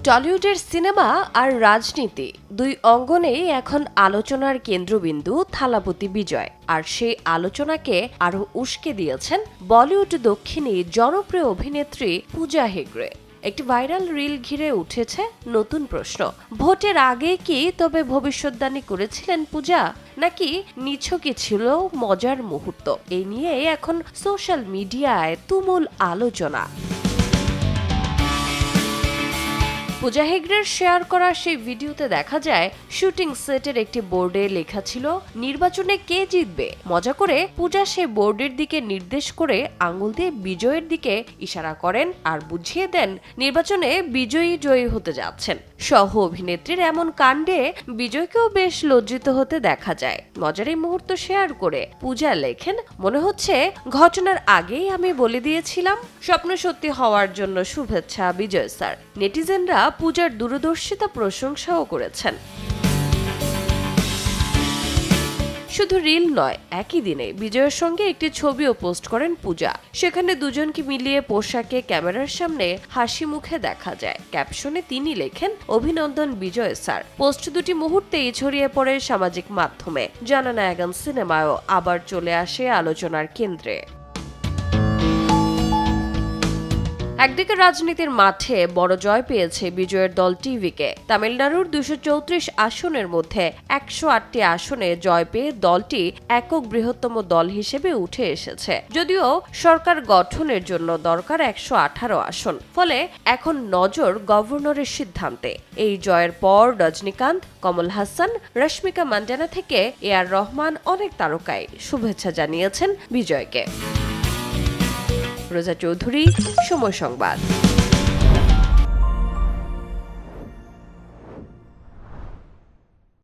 টলিউডের cinema আর রাজনীতি দুই অঙ্গনেই এখন আলোচনার কেন্দ্রবিন্দু থালাপতি বিজয়। আর সেই আলোচনাকে আরো উস্কে দিয়েছেন বলিউড দক্ষিণী জনপ্রিয় অভিনেত্রী পূজা হেগড়ে। একটি ভাইরাল রিল ঘিরে উঠেছে নতুন প্রশ্ন, ভোটের আগে কি তবে ভবিষ্যৎবাণী করেছিলেন পূজা, নাকি নিছকই ছিল মজার মুহূর্ত? এই নিয়ে এখন সোশ্যাল মিডিয়ায় তুমুল আলোচনা। পূজা হেগড়ের শেয়ার করা সেই ভিডিওতে দেখা যায় শুটিং সেটের একটি বোর্ডে লেখা ছিল নির্বাচনে কে জিতবে। মজা করে পূজা সেই বোর্ডের দিকে নির্দেশ করে আঙ্গুল দিয়ে বিজয়ের দিকে ইশারা করেন আর বুঝিয়ে দেন নির্বাচনে বিজয়ী জয়ী হতে যাচ্ছেন। সহ অভিনেত্রীর এমন কাণ্ডে বিজয়কেও বেশ লজ্জিত হতে দেখা যায়। মজার এই মুহূর্ত শেয়ার করে পূজা লেখেন, মনে হচ্ছে ঘটনার আগেই আমি বলে দিয়েছিলাম। স্বপ্ন সত্যি হওয়ার জন্য শুভেচ্ছা বিজয় স্যার। নেটিজেনরা পূজার দূরদর্শিতা প্রশংসাও করেছেন। শুধু রিল নয়, একই দিনে বিজয়ের সঙ্গে একটি ছবিও পোস্ট করেন পূজা। সেখানে দুজনকে মিলিয়ে পোশাকে ক্যামেরার সামনে হাসি মুখে দেখা যায়। ক্যাপশনে তিনি লেখেন, অভিনন্দন বিজয় স্যার। পোস্ট দুটি মুহূর্তেই ছড়িয়ে পড়ে সামাজিক মাধ্যমে। জননায়ক সিনেমায়ও আবার চলে আসে আলোচনার কেন্দ্রে। একদিকে রাজনীতির মাঠে বড় জয় পেয়েছে বিজয়ের দল টিভিকে। তামিলনাড়ুর 234 আসনের মধ্যে 108টি আসনে জয় পেয়ে দলটি একক বৃহত্তম দল হিসেবে উঠে এসেছে। যদিও সরকার গঠনের জন্য দরকার 118 আসন। ফলে এখন নজর গভর্নরের সিদ্ধান্তে। এই জয়ের পর রজনীকান্ত, কমল হাসান, রশ্মিকা মান্ডানা থেকে এআর রহমান অনেক তারকাই শুভেচ্ছা জানিয়েছেন বিজয়কে। রোজা চৌধুরী, সময় সংবাদ।